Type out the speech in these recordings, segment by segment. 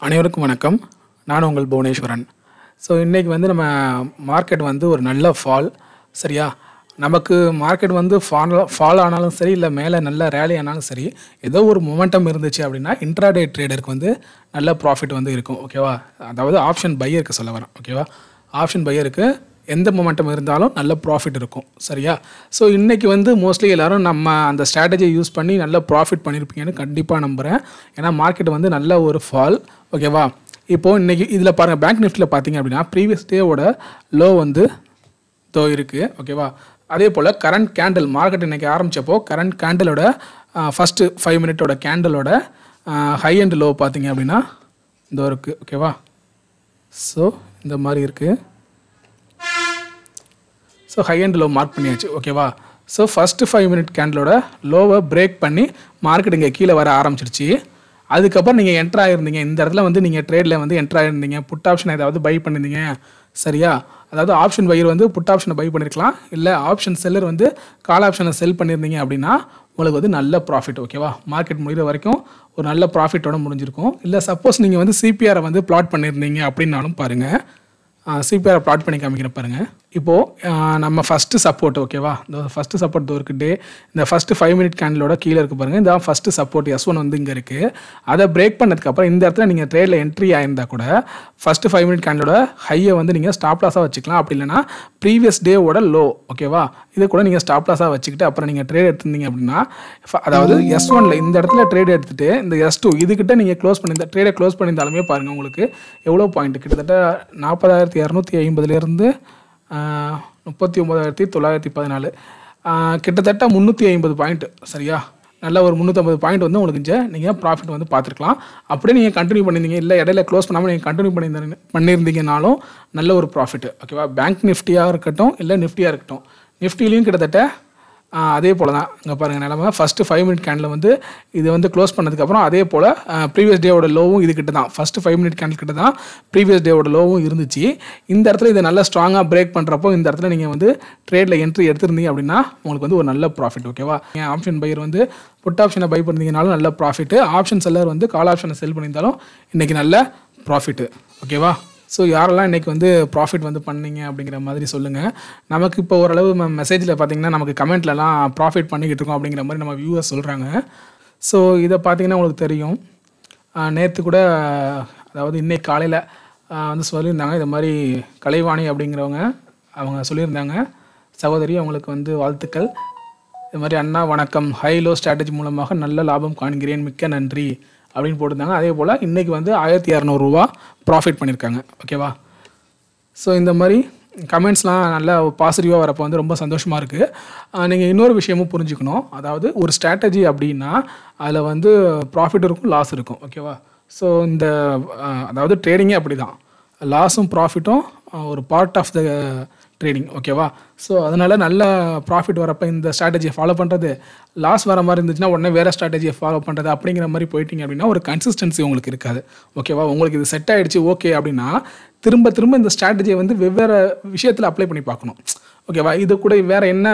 அனைவருக்கும் வணக்கம். நான் உங்கள் புவனேஸ்வரன். ஸோ இன்றைக்கி வந்து நம்ம மார்க்கெட் வந்து ஒரு நல்ல ஃபால். சரியா? நமக்கு மார்க்கெட் வந்து ஃபால் ஆனாலும் சரி, இல்லை மேலே நல்ல ரேலி ஆனாலும் சரி, ஏதோ ஒரு மொமெண்டம் இருந்துச்சு அப்படின்னா இன்ட்ராடே ட்ரேடருக்கு வந்து நல்ல ப்ராஃபிட் வந்து இருக்கும். ஓகேவா? அதாவது ஆப்ஷன் பையருக்கு சொல்ல வரேன். ஓகேவா? ஆப்ஷன் பையருக்கு எந்த மொமெண்டம் இருந்தாலும் நல்ல ப்ராஃபிட் இருக்கும். சரியா? ஸோ இன்றைக்கி வந்து மோஸ்ட்லி எல்லோரும் நம்ம அந்த ஸ்ட்ராட்டஜியை யூஸ் பண்ணி நல்ல ப்ராஃபிட் பண்ணியிருப்பீங்கன்னு கண்டிப்பாக நம்புகிறேன். ஏன்னா மார்க்கெட் வந்து நல்ல ஒரு ஃபால். ஓகேவா? இப்போது இன்றைக்கி இதில் பாருங்கள், பேங்க் நிஃப்டியில் பார்த்தீங்க அப்படின்னா ப்ரீவியஸ் டேவோட லோ வந்து இருக்குது. ஓகேவா? அதே போல் கரண்ட் கேண்டில் மார்க்கெட் இன்றைக்கி ஆரம்பித்தப்போ கரண்ட் கேண்டிலோட ஃபஸ்ட்டு 5 மினிட்டோட கேண்டிலோட ஹை அண்ட் லோ பார்த்தீங்க அப்படின்னா இதோ இருக்குது. ஓகேவா? ஸோ இந்த மாதிரி இருக்குது. So high and low mark பண்ணியாச்சு. ஓகேவா? ஸோ ஃபஸ்ட்டு 5 மினிட் கேண்டிலோட லோவை பிரேக் பண்ணி மார்க்கெட் இங்கே கீழே வர ஆரம்பிச்சிருச்சு. அதுக்கப்புறம் நீங்கள் என்ட்ரு ஆகிருந்தீங்க. இந்த இடத்துல வந்து நீங்கள் ட்ரேடில் வந்து என்ட்ரு ஆகிருந்தீங்க. புட் ஆப்ஷன் ஏதாவது பை பண்ணியிருந்தீங்க. சரியா? அதாவது ஆப்ஷன் பையர் வந்து புட் ஆப்ஷனை பை பண்ணியிருக்கலாம், இல்லை ஆப்ஷன் செல்லர் வந்து கால் ஆப்ஷனை செல் பண்ணியிருந்தீங்க அப்படின்னா உங்களுக்கு வந்து நல்ல ப்ராஃபிட். ஓகேவா? மார்க்கெட் முடிகிற வரைக்கும் ஒரு நல்ல ப்ராஃபிட்டோட முடிஞ்சிருக்கும். இல்லை சப்போஸ் நீங்கள் வந்து சிபிஆரை வந்து பிளாட் பண்ணியிருந்தீங்க அப்படின்னாலும் பாருங்கள், சிபிஆரை பிளாட் பண்ணி காமிக்கிறேன் பாருங்கள். இப்போது நம்ம ஃபஸ்ட்டு சப்போர்ட். ஓகேவா? இந்த ஃபஸ்ட்டு சப்போர்ட் இருக்குது. இந்த ஃபஸ்ட்டு 5 மினிட் கேண்டிலோட கீழே இருக்குது பாருங்கள். இந்த ஃபஸ்ட்டு சப்போர்ட் S1 வந்து இங்கே இருக்குது. அதை பிரேக் பண்ணதுக்கப்புறம் இந்த இடத்துல நீங்கள் ட்ரேடில் என்ட்ரி ஆயிருந்தால் கூட ஃபஸ்ட்டு 5 மினிட் கேண்டிலோட ஹையை வந்து நீங்கள் ஸ்டாப் லாஸாக வச்சுக்கலாம். அப்படி இல்லைனா ப்ரீவியஸ் டேவோட லோ. ஓகேவா? இது கூட நீங்கள் ஸ்டாப் லாஸாக வச்சுக்கிட்டு அப்புறம் நீங்கள் ட்ரேட் எடுத்திருந்தீங்க அப்படின்னா, அதாவது S1ல் இந்த இடத்துல ட்ரேட் எடுத்துகிட்டு இந்த S2 இதுக்கிட்ட நீங்கள் ட்ரேடை க்ளோஸ் பண்ணியிருந்தாலுமே பாருங்கள் உங்களுக்கு எவ்வளோ பாயிண்ட், கிட்டத்தட்ட 40,250லேருந்து 39,914, கிட்டத்தட்ட 350 பாயிண்ட். சரியா? நல்ல ஒரு 350 பாயிண்ட் வந்து உங்களுக்கு நீங்கள் ப்ராஃபிட் வந்து பார்த்துருக்கலாம். அப்படியே நீங்கள் கண்டினியூ பண்ணியிருந்தீங்க, இல்லை இடையில க்ளோஸ் பண்ணாமல் நீங்கள் கண்டினியூ பண்ணியிருந்தீங்கனாலும் நல்ல ஒரு ப்ராஃபிட். ஓகேவா? பேங்க் நிஃப்டியாக இருக்கட்டும், இல்லை நிஃப்டியாக இருக்கட்டும், நிஃப்டிலையும் கிட்டத்தட்ட அதே போல் தான். இங்கே பாருங்கள் நிலமை ஃபஸ்ட்டு 5 மினிட் கேண்டில் வந்து இது வந்து க்ளோஸ் பண்ணதுக்கப்புறம் அதே போல் ப்ரீவியஸ் டேவோட லோவும் இதுக்கிட்ட தான், ஃபஸ்ட்டு 5 மினிட் கேண்டில் கிட்ட தான் ப்ரீவியஸ் டேவோட லோவும் இருந்துச்சு. இந்த இடத்துல இதை நல்லா ஸ்ட்ராங்காக பிரேக் பண்ணுறப்போ இந்த இடத்துல நீங்கள் வந்து ட்ரேடில் என்ட்ரி எடுத்திருந்தீங்க அப்படின்னா உங்களுக்கு வந்து ஒரு நல்ல ப்ராஃபிட். ஓகேவா? நீங்கள் ஆப்ஷன் பையர் வந்து புட் ஆப்ஷனை பை பண்ணியிருந்தீங்கனாலும் நல்ல ப்ராஃபிட்டு, ஆப்ஷன் செல்லர் வந்து கால் ஆப்ஷனை செல் பண்ணியிருந்தாலும் இன்றைக்கி நல்ல ப்ராஃபிட்டு. ஓகேவா? ஸோ யாரெல்லாம் இன்றைக்கி வந்து ப்ராஃபிட் வந்து பண்ணீங்க அப்படிங்கிற மாதிரி சொல்லுங்கள். நமக்கு இப்போ ஓரளவு மெசேஜில் பார்த்தீங்கன்னா நமக்கு கமெண்ட்லலாம் ப்ராஃபிட் பண்ணிக்கிட்டு இருக்கோம் அப்படிங்கிற மாதிரி நம்ம வியூவர்ஸ் சொல்கிறாங்க. ஸோ இதை பார்த்தீங்கன்னா உங்களுக்கு தெரியும், நேற்று கூட அதாவது இன்றைக்கி காலையில் வந்து சொல்லியிருந்தாங்க. இது மாதிரி கலைவாணி அப்படிங்கிறவங்க அவங்க சொல்லியிருந்தாங்க, சகோதரி அவங்களுக்கு வந்து வாழ்த்துக்கள். இது மாதிரி அண்ணா வணக்கம், ஹை லோ ஸ்ட்ராட்டஜி மூலமாக நல்ல லாபம் காண்கிறேன், மிக்க நன்றி அப்படின்னு போட்டிருந்தாங்க. அதே போல் இன்றைக்கி வந்து 1200 ப்ராஃபிட் பண்ணியிருக்காங்க. ஓகேவா? ஸோ இந்த மாதிரி கமெண்ட்ஸ்லாம் நல்லா பாசிட்டிவாக வரப்போ வந்து ரொம்ப சந்தோஷமாக இருக்குது. நீங்கள் இன்னொரு விஷயமும் புரிஞ்சுக்கணும். அதாவது ஒரு ஸ்ட்ராட்டஜி அப்படின்னா அதில் வந்து ப்ராஃபிட் இருக்கும், லாஸ் இருக்கும். ஓகேவா? ஸோ இந்த அதாவது ட்ரேடிங்கே அப்படி தான், லாஸும் ப்ராஃபிட்டும் ஒரு பார்ட் ஆஃப் த ட்ரேடிங். ஓகேவா? ஸோ அதனால் நல்ல ப்ராஃபிட் வரப்போ இந்த ஸ்ட்ராட்டஜியை ஃபாலோ பண்ணுறது, லாஸ் வர மாதிரி இருந்துச்சுன்னா உடனே வேறு ஸ்ட்ராட்டஜியை ஃபாலோ பண்ணுறது அப்படிங்கிற மாதிரி போயிட்டீங்க அப்படின்னா ஒரு கன்சிஸ்டன்சி உங்களுக்கு இருக்காது. ஓகேவா? உங்களுக்கு இது செட் ஆகிடுச்சு ஓகே அப்படின்னா திரும்ப திரும்ப இந்த ஸ்ட்ராட்டஜியை வந்து வெவ்வேறு விஷயத்தில் அப்ளை பண்ணி பார்க்கணும். ஓகேவா? இது கூட வேறு என்ன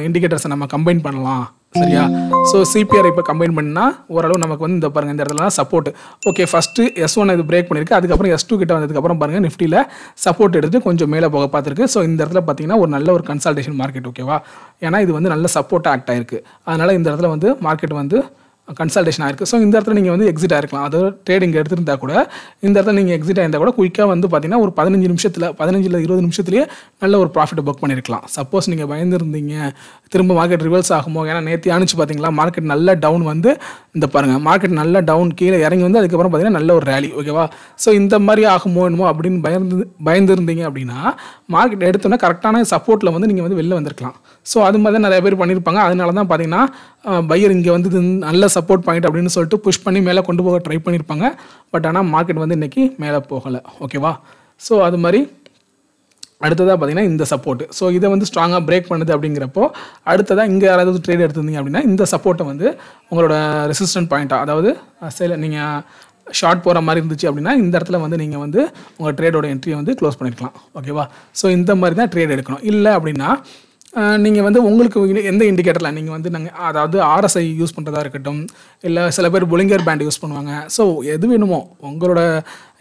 இண்டிகேட்டர்ஸை நம்ம கம்பைன் பண்ணலாம். சரியா? ஸோ சிபிஆர் இப்போ கம்பைன் பண்ணால் ஓரளவு நமக்கு வந்து இந்த பாருங்கள், இந்த இடத்துல சப்போர்ட். ஓகே, ஃபஸ்ட்டு S1 இது பிரேக் பண்ணியிருக்கு, அதுக்கப்புறம் S2 கிட்ட வந்ததுக்கப்புறம் பாருங்கள் நிஃப்டியில் சப்போர்ட் எடுத்து கொஞ்சம் மேலே போக பார்த்துருக்கு. ஸோ இந்த இடத்துல பார்த்தீங்கன்னா ஒரு நல்ல ஒரு கன்சல்டேஷன் மார்க்கெட். ஓகேவா? ஏன்னா இது வந்து நல்ல சப்போர்ட்டாக ஆக்ட் ஆயிருக்கு. அதனால் இந்த இடத்துல வந்து மார்க்கெட் வந்து கன்சல்டேஷன் ஆயிருக்கு. ஸோ இந்த இடத்துல நீங்கள் வந்து எக்ஸிட் ஆகிருக்கலாம். அதாவது ட்ரேடிங் எடுத்திருந்தால் கூட இந்த இடத்துல நீங்கள் எக்ஸிட் ஆயிருந்தால் கூட குயிக்காக வந்து பார்த்தீங்கன்னா ஒரு 15 நிமிஷத்தில் 15-20 நிமிஷத்துலேயே நல்ல ஒரு ப்ராஃபிட்டை புக் பண்ணியிருக்கலாம். சப்போஸ் நீங்கள் பயந்துருந்தீங்க திரும்ப மார்க்கெட் ரிவர்ஸ் ஆகுமோ, ஏன்னா நேற்று அனுப்பிச்சு பார்த்தீங்களா மார்க்கெட் நல்ல டவுன் வந்து இந்த பாருங்கள், மார்க்கெட் நல்ல டவுன் கீழே இறங்கி வந்து அதுக்கப்புறம் பார்த்தீங்கன்னா நல்ல ஒரு ரேலி. ஓகேவா? ஸோ இந்த மாதிரி ஆகுமோ என்னமோ அப்படின்னு பயந்துருந்தீங்க அப்படின்னா மார்க்கெட் எடுத்தோன்னா கரெக்டான சப்போர்ட்டில் வந்து நீங்கள் வந்து வெளில வந்திருக்கலாம். ஸோ அது மாதிரி தான் நிறைய பேர் பண்ணியிருப்பாங்க. அதனால தான் பார்த்தீங்கன்னா பையர் இங்கே வந்து நல்ல சப்போர்ட் பாயிண்ட் அப்படின்னு சொல்லிட்டு புஷ் பண்ணி மேலே கொண்டு போக ட்ரை பண்ணியிருப்பாங்க. பட் ஆனால் மார்க்கெட் வந்து இன்றைக்கி மேலே போகலை. ஓகேவா? ஸோ அது மாதிரி அடுத்ததாக பார்த்தீங்கன்னா இந்த சப்போர்ட். ஸோ இதை வந்து ஸ்ட்ராங்காக பிரேக் பண்ணுது அப்படிங்கிறப்போ அடுத்ததாக இங்கே யாராவது ட்ரேட் எடுத்திருந்தீங்க அப்படின்னா இந்த சப்போர்ட்டை வந்து உங்களோட ரெசிஸ்டன்ட் பாயிண்ட்டாக, அதாவது நீங்கள் ஷார்ட் போகிற மாதிரி இருந்துச்சு அப்படின்னா இந்த இடத்துல வந்து நீங்கள் வந்து உங்கள் ட்ரேடோட என்ட்ரியை வந்து க்ளோஸ் பண்ணியிருக்கலாம். ஓகேவா? ஸோ இந்த மாதிரி தான் ட்ரேட் எடுக்கணும். இல்லை அப்படின்னா நீங்கள் வந்து உங்களுக்கு எந்த இண்டிகேட்டரில் நீங்கள் வந்து அதாவது RSI யூஸ் பண்ணுறதா இருக்கட்டும், இல்லை சில பேர் பொலிங்கர் பேண்ட் யூஸ் பண்ணுவாங்க. ஸோ எது வேணுமோ உங்களோட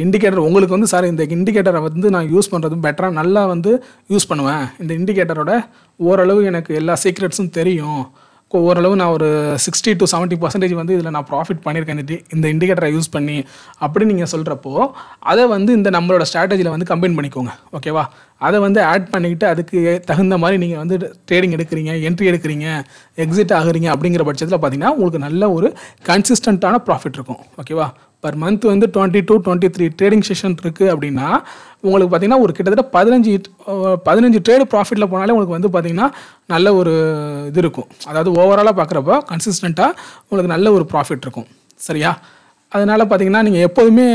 இண்டிகேட்டர் உங்களுக்கு வந்து சார் இந்த இண்டிகேட்டரை வந்து நான் யூஸ் பண்ணுறது பெட்டராக நல்லா வந்து யூஸ் பண்ணுவேன், இந்த இண்டிகேட்டரோட ஓரளவு எனக்கு எல்லா சீக்ரெட்ஸும் தெரியும், ஓரளவு நான் ஒரு 60 to 70% வந்து இதில் நான் ப்ராஃபிட் பண்ணியிருக்கேன் இந்த இண்டிகேட்டரை யூஸ் பண்ணி அப்படி நீங்கள் சொல்கிறப்போ அதை வந்து இந்த நம்மளோட ஸ்ட்ராட்டஜியில் வந்து கம்பைன் பண்ணிக்கோங்க. ஓகேவா? அதை வந்து ஆட் பண்ணிக்கிட்டு அதுக்கு தகுந்த மாதிரி நீங்கள் வந்து ட்ரேடிங் எடுக்கிறீங்க, என்ட்ரி எடுக்கிறீங்க, எக்ஸிட் ஆகுறீங்க அப்படிங்கிற பட்சத்தில் பார்த்தீங்கன்னா உங்களுக்கு நல்ல ஒரு கன்சிஸ்டண்ட்டான ப்ராஃபிட் இருக்கும். ஓகேவா? பர் மந்த் வந்து 20 to 23 ட்ரேடிங் செஷன் இருக்குது அப்படின்னா உங்களுக்கு பார்த்தீங்கன்னா ஒரு கிட்டத்தட்ட 15 ட்ரேடு ப்ராஃபிட்டில் போனாலே உங்களுக்கு வந்து பார்த்தீங்கன்னா நல்ல ஒரு இது இருக்கும். அதாவது ஓவராலாக பார்க்குறப்போ கன்சிஸ்டண்ட்டாக உங்களுக்கு நல்ல ஒரு ப்ராஃபிட் இருக்கும். சரியா? அதனால் பார்த்தீங்கன்னா நீங்கள் எப்போதுமே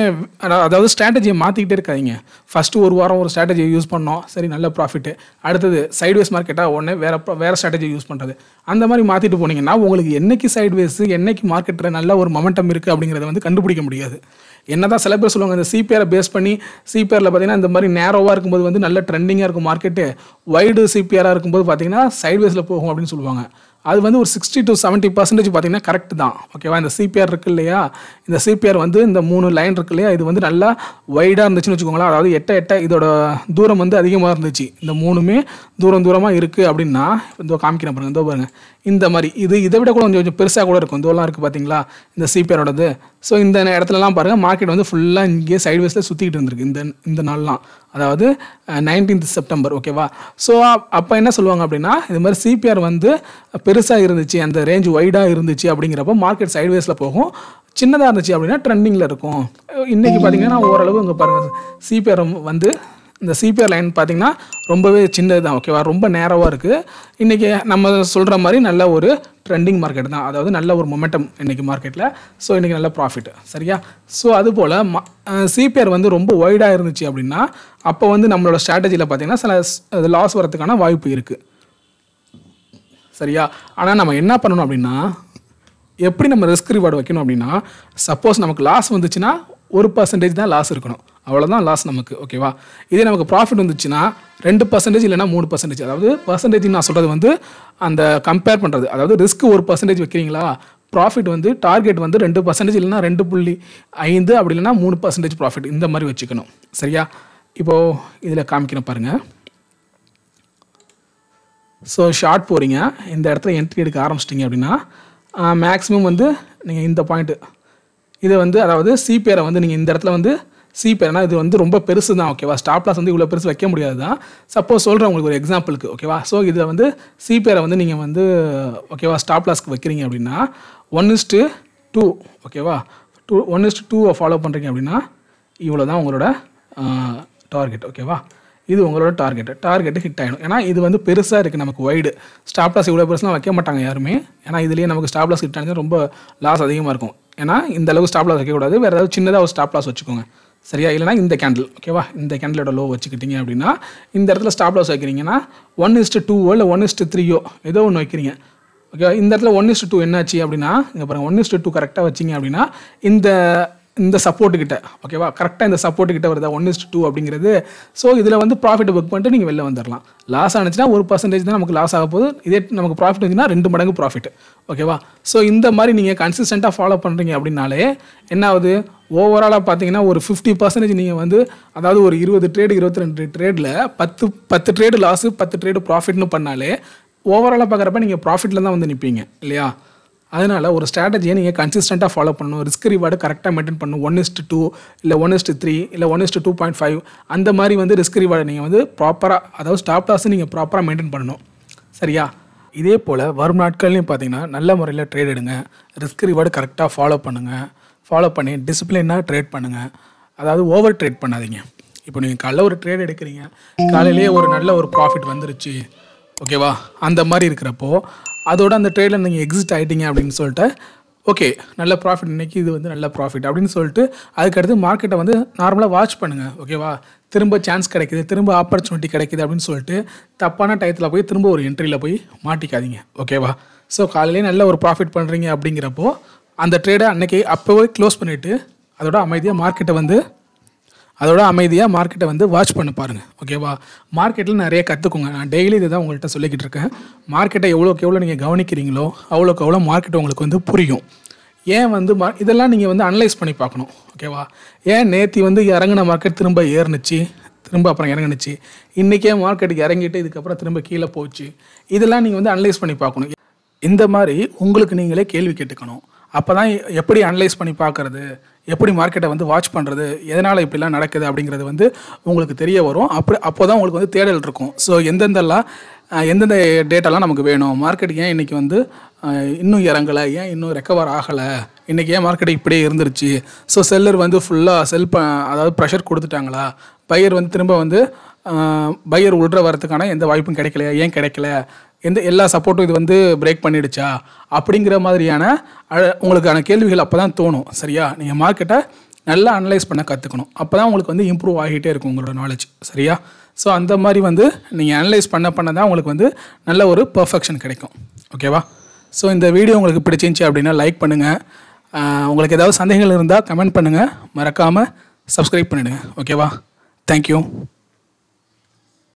அதாவது ஸ்ட்ராட்டஜியை மாற்றிக்கிட்டே இருக்காதீங்க. ஃபஸ்ட்டு ஒரு வாரம் ஒரு ஸ்ட்ராட்டஜியை யூஸ் பண்ணோம், சரி நல்ல ப்ராஃபிட்டு, அடுத்தது சைட்வேஸ் மார்க்கெட்டாக உடனே வேறு ஸ்ட்ராட்டஜி யூஸ் பண்ணுறது, அந்த மாதிரி மாற்றிட்டு போனீங்கன்னா உங்களுக்கு என்றைக்கு சைட்வேஸு என்றைக்கு மார்க்கெட்டில் நல்ல ஒரு மொமெண்டம் இருக்குது அப்படிங்கிறத வந்து கண்டுபிடிக்க முடியாது. என்ன தான் சில பேர் சொல்லுவாங்க இந்த சிபிஆரை பேஸ் பண்ணி, சிபிஆரில் பார்த்தீங்கன்னா இந்த மாதிரி நேரோவாக இருக்கும்போது வந்து நல்ல ட்ரெண்டிங்காக இருக்கும் மார்க்கெட்டு, வைடு சிபிஆராக இருக்கும்போது பார்த்தீங்கன்னா சைட்வேஸில் போகும் அப்படின்னு சொல்லுவாங்க. அது வந்து ஒரு 60 to 70% பார்த்தீங்கன்னா கரெக்ட் தான். ஓகேவா? இந்த சிபிஆர் இருக்குது இல்லையா, இந்த சிபிஆர் வந்து இந்த 3 லைன் இருக்கு இல்லையா, இது வந்து நல்லா வைடாக இருந்துச்சுன்னு வச்சுக்கோங்களேன். அதாவது எட்ட இதோட தூரம் வந்து அதிகமாக இருந்துச்சு, இந்த 3மே தூரமாக இருக்குது அப்படின்னா இதோ காமிக்கிறேன் பாருங்கள், இதோ பாருங்கள் இந்த மாதிரி இதை விட கூட கொஞ்சம் பெருசாக கூட இருக்கும். இதோலாம் இருக்குது பார்த்தீங்களா இந்த சிபிஆரோடது. ஸோ இந்த இடத்துலலாம் பாருங்கள் மார்க்கெட் வந்து ஃபுல்லாக இங்கே சைட்வேஸில் சுற்றிக்கிட்டு இருந்திருக்கு இந்த நாள்லாம், அதாவது 19th செப்டம்பர். ஓகேவா? ஸோ அப்போ என்ன சொல்லுவாங்க அப்படின்னா இது மாதிரி சிபிஆர் வந்து பெருசாக இருந்துச்சு, அந்த ரேஞ்ச் வைடாக இருந்துச்சு அப்படிங்கிறப்போ மார்க்கெட் சைட்வேஸில் போகும், சின்னதாக இருந்துச்சு அப்படின்னா ட்ரெண்டிங்கில் இருக்கும். இன்றைக்கி பார்த்தீங்கன்னா ஓரளவு இங்கே பாருங்கள் சிபிஆர் வந்து இந்த சிபிஆர் லைன் பார்த்தீங்கன்னா ரொம்பவே சின்னது தான். ஓகேவா? ரொம்ப நேரவாக இருக்குது. இன்றைக்கி நம்ம சொல்கிற மாதிரி நல்ல ஒரு ட்ரெண்டிங் மார்க்கெட் தான், அதாவது நல்ல ஒரு மொமெண்டம் இன்றைக்கி மார்க்கெட்டில். ஸோ இன்றைக்கி நல்ல ப்ராஃபிட். சரியா? ஸோ அதுபோல் சிபிஆர் வந்து ரொம்ப வைடாக இருந்துச்சு அப்படின்னா அப்போ வந்து நம்மளோட ஸ்ட்ராட்டஜியில் பார்த்தீங்கன்னா சில லாஸ் வரதுக்கான வாய்ப்பு இருக்குது. சரியா? ஆனால் நம்ம என்ன பண்ணணும் அப்படின்னா எப்படி நம்ம ரிஸ்க் ரிவார்டு வைக்கணும் அப்படின்னா சப்போஸ் நமக்கு லாஸ் வந்துச்சுன்னா 1% தான் லாஸ் இருக்கணும், அவ்வளோதான் லாஸ் நமக்கு. ஓகேவா? இதே நமக்கு ப்ராஃபிட் வந்துச்சுன்னா 2% இல்லைனா 3%. அதாவது பர்சன்டேஜ் நான் சொல்கிறது வந்து அந்த கம்பேர் பண்ணுறது, அதாவது ரிஸ்க் 1% வைக்கிறீங்களா, ப்ராஃபிட் வந்து டார்கெட் வந்து 2% இல்லைனா 2.5 அப்படி இல்லைனா 3% ப்ராஃபிட், இந்த மாதிரி வச்சுக்கணும். சரியா? இப்போது இதில் காமிக்கணும் பாருங்கள். ஸோ ஷார்ட் போகிறீங்க, இந்த இடத்துல என்ட்ரி எடுக்க ஆரம்பிச்சிட்டிங்க அப்படின்னா மேக்ஸிமம் வந்து நீங்கள் இந்த பாயிண்ட்டு இதை வந்து அதாவது சிபிஆரை வந்து நீங்கள் இந்த இடத்துல வந்து சிபிஆர்னா இது வந்து ரொம்ப பெருசு தான். ஓகேவா? ஸ்டாப் லாஸ் வந்து இவ்வளோ பெருசு வைக்க முடியாது தான். சப்போஸ் சொல்கிறேன் உங்களுக்கு ஒரு எக்ஸாம்பிளுக்கு. ஓகேவா? ஸோ இதில் வந்து சிபிஆரை வந்து நீங்கள் வந்து ஓகேவா ஸ்டாப் லாஸ்க்கு வைக்கிறீங்க அப்படின்னா 1:2. ஓகேவா? 1:2 ஃபாலோ பண்ணுறீங்க அப்படின்னா இவ்வளோ தான் உங்களோட டார்கெட். ஓகேவா? இது உங்களோட டார்கெட்டு ஹிட் ஆகிடும். ஏன்னா இது வந்து பெருசாக இருக்குது, நமக்கு வைடு. ஸ்டாப் லாஸ் இவ்வளோ பெருசுலாம் வைக்க மாட்டாங்க யாருமே. ஏன்னா இதுலேயே நமக்கு ஸ்டாப் லாஸ் ஹிட் ஆனது ரொம்ப லாஸ் அதிகமாக இருக்கும். ஏன்னா இந்த அளவுக்கு ஸ்டாப் லாஸ் வைக்கக்கூடாது, வேறு ஏதாவது சின்னதாக ஒரு ஸ்டாப் லாஸ் வச்சுக்கோங்க. சரியா? இல்லைனா இந்த கேண்டில். ஓகேவா? இந்த கேண்டிலோட லோ வச்சுக்கிட்டீங்க அப்படின்னா இந்த இடத்துல ஸ்டாப் லாஸ் வைக்கிறீங்கன்னா 1:2 இல்லை 1:3 ஏதோ ஒன்று வைக்கிறீங்க. ஓகேவா? இந்த இடத்துல 1:2 என்னாச்சு அப்படின்னா இங்கே பாருங்கள் 1:2 கரெக்டாக வச்சிங்க அப்படின்னா இந்த சப்போர்ட்டுக்கிட்ட. ஓகேவா? கரெக்டாக இந்த சப்போர்ட்டுக்கிட்ட வருதா 1:2 அப்படிங்கிறது. ஸோ இதில் வந்து ப்ராஃபிட் புக் பண்ணிட்டு நீங்கள் வெளில வந்துடலாம். லாஸ் ஆனிச்சுன்னா 1% தான் நமக்கு லாஸ் ஆக போகுது, இதே நமக்கு ப்ராஃபிட் வந்துச்சுன்னா 2 மடங்கு ப்ராஃபிட். ஓகேவா? ஸோ இந்த மாதிரி நீங்கள் கன்சிஸ்டண்ட்டாக ஃபாலோ பண்ணுறீங்க அப்படின்னாலே என்ன ஆகுது, ஓவராலாக பார்த்தீங்கன்னா ஒரு 50% நீங்கள் வந்து அதாவது ஒரு 20 ட்ரேடு 22 ட்ரேடில் 10 ட்ரேடு லாஸு 10 ட்ரேடு ப்ராஃபிட்னு பண்ணாலே ஓவராலாக பார்க்குறப்ப நீங்கள் ப்ராஃபிட்டில் தான் வந்து நிற்பீங்க இல்லையா? அதனால் ஒரு ஸ்ட்ராட்டஜியை நீங்கள் கன்சிஸ்டண்ட்டாக ஃபாலோ பண்ணணும், ரிஸ்க் ரிவார்டு கரெக்டாக மெயின்டைன் பண்ணணும். 1:2 இல்லை 1:3 இல்லை 1:2.5 அந்த மாதிரி வந்து ரிஸ்க் ரிவார்டு நீங்கள் வந்து ப்ராப்பராக, அதாவது ஸ்டாப் லாஸை நீங்கள் ப்ராப்பராக மெயின்டைன் பண்ணணும். சரியா? இதே போல் வரும் நாட்கள்லையும் பார்த்தீங்கன்னா நல்ல முறையில் ட்ரேட் எடுங்க, ரிஸ்க் ரிவார்டு கரெக்டாக ஃபாலோ பண்ணி டிசிப்ளினாக ட்ரேட் பண்ணுங்கள். அதாவது ஓவர் ட்ரேட் பண்ணாதீங்க. இப்போ நீங்கள் காலைல ஒரு ட்ரேட் எடுக்கிறீங்க, காலையிலேயே ஒரு நல்ல ஒரு ப்ராஃபிட் வந்துருச்சு. ஓகேவா? அந்த மாதிரி இருக்கிறப்போ அதோட அந்த ட்ரேடில் நீங்கள் எக்ஸிட் ஆகிட்டீங்க அப்படின்னு சொல்லிட்டு ஓகே நல்ல ப்ராஃபிட், இன்றைக்கி இது வந்து நல்ல ப்ராஃபிட் அப்படின்னு சொல்லிட்டு அதுக்கடுத்து மார்க்கெட்டை வந்து நார்மலாக வாட்ச் பண்ணுங்கள். ஓகேவா? திரும்ப சான்ஸ் கிடைக்குது, திரும்ப ஆப்பர்ச்சுனிட்டி கிடைக்குது அப்படின்னு சொல்லிட்டு தப்பான டயத்தில் போய் திரும்ப ஒரு என்ட்ரியில் போய் மாட்டிக்காதீங்க. ஓகேவா? ஸோ காலையிலேயே நல்ல ஒரு ப்ராஃபிட் பண்ணுறீங்க அப்படிங்கிறப்போ அந்த ட்ரேடை அப்போவே க்ளோஸ் பண்ணிவிட்டு அதோட அமைதியாக மார்க்கெட்டை வந்து அதோட அமைதியாக மார்க்கெட்டை வந்து வாட்ச் பண்ண பாருங்கள். ஓகேவா? மார்க்கெட்டில் நிறைய கற்றுக்குங்க. நான் டெய்லி இதை தான் உங்கள்கிட்ட சொல்லிக்கிட்டு இருக்கேன். மார்க்கெட்டை எவ்வளோக்கு எவ்வளோ நீங்கள் கவனிக்கிறீங்களோ அவ்வளோக்கு எவ்வளோ மார்க்கெட் உங்களுக்கு வந்து புரியும். ஏன் வந்து இதெல்லாம் நீங்கள் வந்து அனலைஸ் பண்ணி பார்க்கணும். ஓகேவா? ஏன் நேற்று வந்து இறங்கின மார்க்கெட் திரும்ப ஏறுனுச்சு, திரும்ப அப்புறம் இறங்குனுச்சு, இன்றைக்கே மார்க்கெட்டுக்கு இறங்கிட்டு இதுக்கப்புறம் திரும்ப கீழே போச்சு, இதெல்லாம் நீங்கள் வந்து அனலைஸ் பண்ணி பார்க்கணும். இந்த மாதிரி உங்களுக்கு நீங்களே கேள்வி கேட்டுக்கணும். அப்போ தான் எப்படி அனலைஸ் பண்ணி பார்க்குறது, எப்படி மார்க்கெட்டை வந்து வாட்ச் பண்ணுறது, எதனால் இப்படிலாம் நடக்குது அப்படிங்கிறது வந்து உங்களுக்கு தெரிய வரும். அப்போ தான் உங்களுக்கு வந்து தேடல் இருக்கும். ஸோ எந்தெந்த டேட்டாலாம் நமக்கு வேணும், மார்க்கெட் ஏன் இன்றைக்கி வந்து இன்னும் இறங்கலை, ஏன் இன்னும் ரெக்கவர் ஆகலை, இன்றைக்கி ஏன் மார்க்கெட் இப்படியே இருந்துருச்சு, ஸோ செல்லர் வந்து ஃபுல்லாக அதாவது ப்ரெஷர் கொடுத்துட்டாங்களா, பையர் வந்து திரும்ப வந்து பையர் உள்ற வரதுக்கான எந்த வாய்ப்பும் கிடைக்கலையா, ஏன் கிடைக்கல, எல்லா சப்போர்ட்டும் இது வந்து பிரேக் பண்ணிடுச்சா, அப்படிங்கிற மாதிரியான உங்களுக்கான கேள்விகள் அப்போ தான் தோணும். சரியா? நீங்கள் மார்க்கெட்டை நல்லா அனலைஸ் பண்ண கற்றுக்கணும். அப்போ தான் உங்களுக்கு வந்து இம்ப்ரூவ் ஆகிட்டே இருக்கும் உங்களோட நாலேஜ். சரியா? ஸோ அந்த மாதிரி வந்து நீங்கள் அனலைஸ் பண்ண தான் உங்களுக்கு வந்து நல்ல ஒரு பர்ஃபெக்ஷன் கிடைக்கும். ஓகேவா? ஸோ இந்த வீடியோ உங்களுக்கு பிடிச்சிருந்துச்சி அப்படின்னா லைக் பண்ணுங்கள். உங்களுக்கு ஏதாவது சந்தேகங்கள் இருந்தால் கமெண்ட் பண்ணுங்கள். மறக்காமல் சப்ஸ்கிரைப் பண்ணிவிடுங்க. ஓகேவா? தேங்க்யூ.